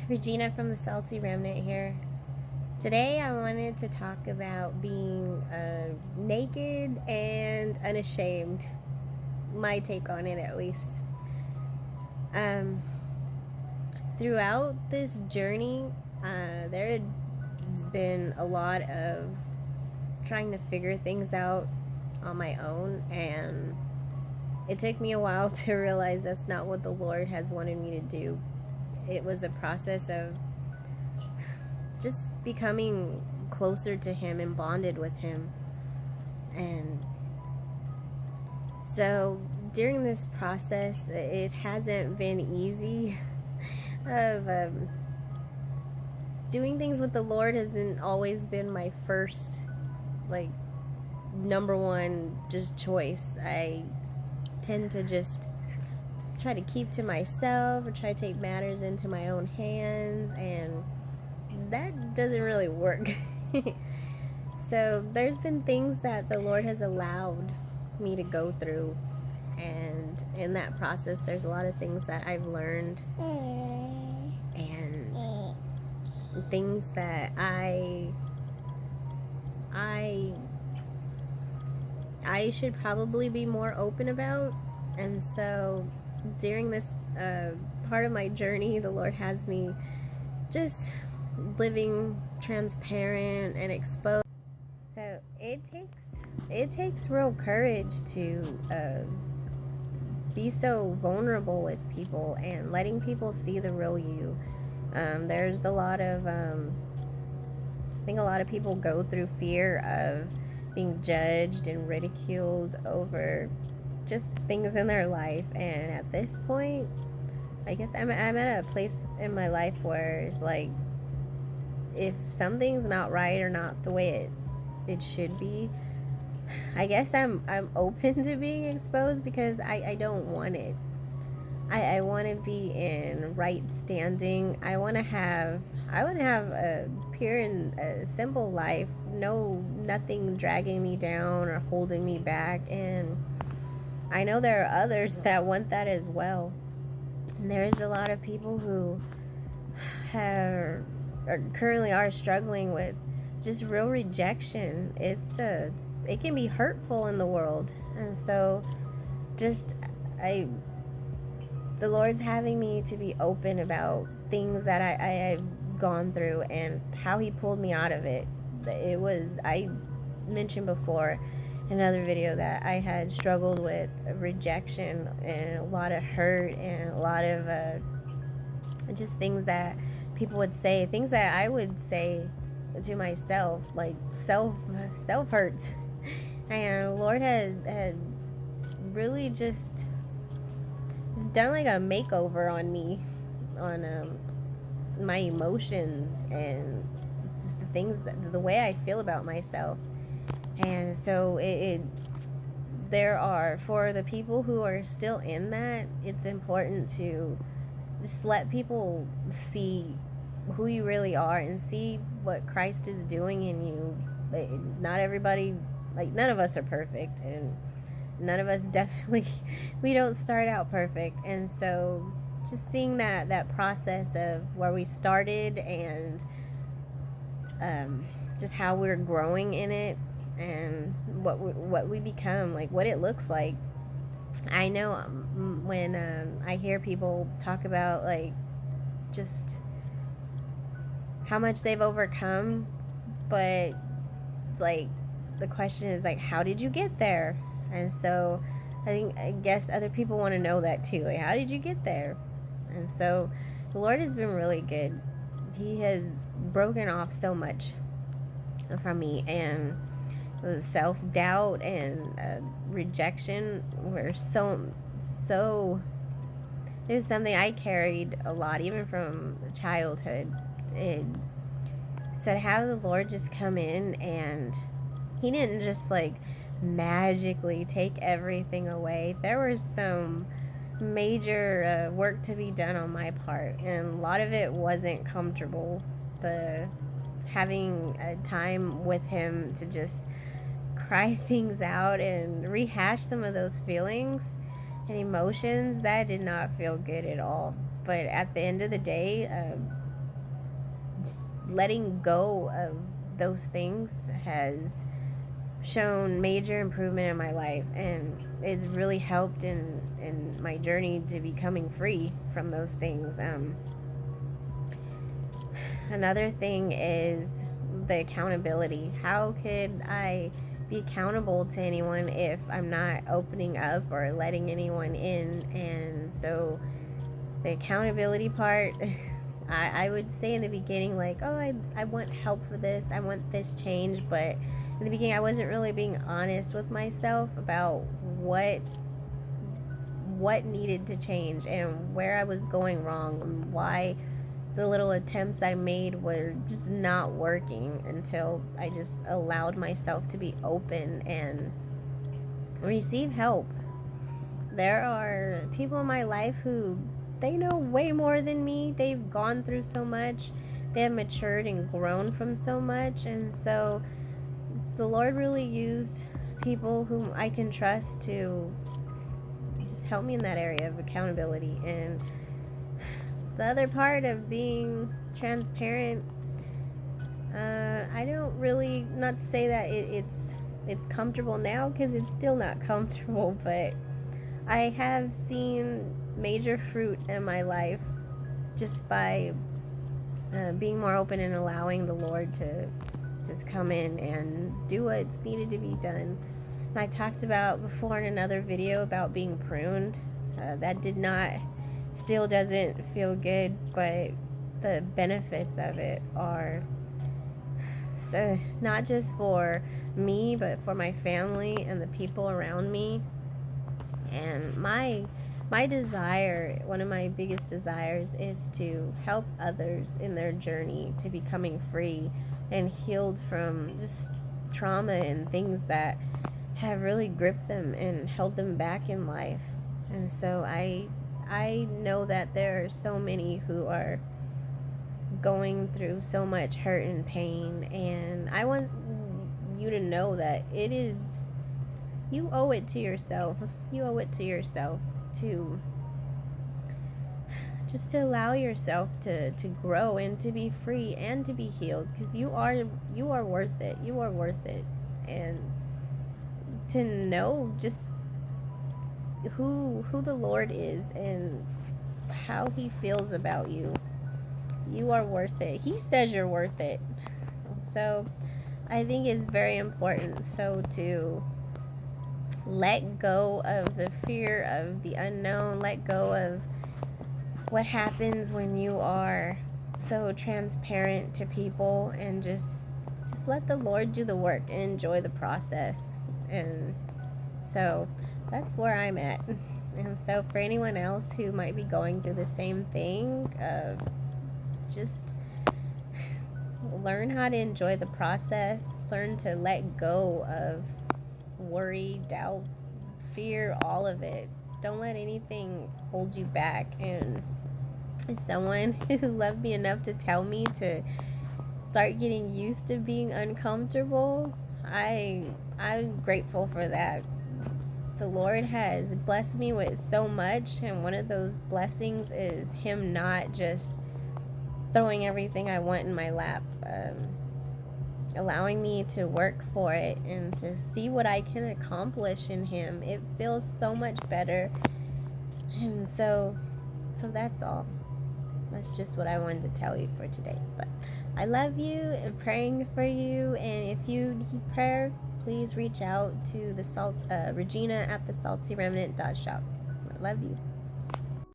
Regina from the Salty Remnant here. Today I wanted to talk about being naked and unashamed. My take on it, at least. Um, Throughout this journey, there's been a lot of trying to figure things out on my own, and it took me a while to realize that's not what the Lord has wanted me to do. It was a process of just becoming closer to Him and bonded with Him. And so during this process, it hasn't been easy. of Doing things with the Lord hasn't always been my first, number one just choice. I tend to just try to keep to myself or try to take matters into my own hands, and that doesn't really work. So there's been things that the Lord has allowed me to go through, and in that process there's a lot of things that I've learned, and things that I should probably be more open about. And so during this part of my journey, the Lord has me just living transparent and exposed. So it takes real courage to be so vulnerable with people and letting people see the real you. There's a lot of I think a lot of people go through fear of being judged and ridiculed over just things in their life. And at this point, I guess I'm at a place in my life where it's like, if something's not right or not the way it should be, I guess I'm open to being exposed, because I don't want it. I want to be in right standing. I want to have a pure and simple life. Nothing dragging me down or holding me back. And I know there are others that want that as well. And there's a lot of people who currently are struggling with just real rejection. It can be hurtful in the world. And so the Lord's having me to be open about things that I've gone through and how He pulled me out of it. I mentioned before in another video that I had struggled with rejection and a lot of hurt and a lot of just things that people would say, things that I would say to myself, like self hurt. And the Lord had really just done like a makeover on me, on my emotions and just the way I feel about myself. And so for the people who are still in that, it's important to just let people see who you really are and see what Christ is doing in you. Not everybody, none of us are perfect, and none of us definitely, we don't start out perfect. And so just seeing that process of where we started and just how we're growing in it, and what we become, what it looks like. I know when I hear people talk about just how much they've overcome, but it's the question is how did you get there? And so I guess other people want to know that too. How did you get there? And so the Lord has been really good. He has broken off so much from me, and the self-doubt and rejection were so it was something I carried a lot, even from childhood. So to have the Lord just come in, and He didn't just magically take everything away. There was some major work to be done on my part, and a lot of it wasn't comfortable. Having a time with Him to just cry things out and rehash some of those feelings and emotions, that did not feel good at all. But at the end of the day, letting go of those things has shown major improvement in my life, and it's really helped in my journey to becoming free from those things. Another thing is the accountability. How could I be accountable to anyone if I'm not opening up or letting anyone in? And so the accountability part, I would say in the beginning, like, oh, I want help for this, I want this change, but in the beginning I wasn't really being honest with myself about what needed to change and where I was going wrong and why the little attempts I made were just not working, until I just allowed myself to be open and receive help. There are people in my life who, they know way more than me. They've gone through so much. They have matured and grown from so much. And so the Lord really used people whom I can trust to just help me in that area of accountability. And the other part of being transparent, I don't really, not to say that it's comfortable now, because it's still not comfortable, but I have seen major fruit in my life just by being more open and allowing the Lord to just come in and do what's needed to be done. I talked about before in another video about being pruned. That did not, still doesn't feel good, but the benefits of it are, so not just for me, but for my family and the people around me. And my desire, one of my biggest desires, is to help others in their journey to becoming free and healed from just trauma and things that have really gripped them and held them back in life. And so I know that there are so many who are going through so much hurt and pain, and I want you to know that it is, you owe it to yourself. You owe it to yourself to just to allow yourself to grow and to be free and to be healed, because you are worth it. You are worth it. And to know just who the Lord is and how he feels about you. You are worth it. He says you're worth it. So I think it's very important to let go of the fear of the unknown. Let go of what happens when you are so transparent to people, and just let the Lord do the work and enjoy the process. And so that's where I'm at. And so for anyone else who might be going through the same thing, just learn how to enjoy the process. Learn to let go of worry, doubt, fear, all of it. Don't let anything hold you back. And as someone who loved me enough to tell me to start getting used to being uncomfortable, I'm grateful for that. The Lord has blessed me with so much, and one of those blessings is him not just throwing everything I want in my lap, allowing me to work for it and to see what I can accomplish in him. It feels so much better. And so that's all. That's just what I wanted to tell you for today. But I love you and praying for you. And if you need prayer, please reach out to the Regina at thesaltyremnant.shop. I love you.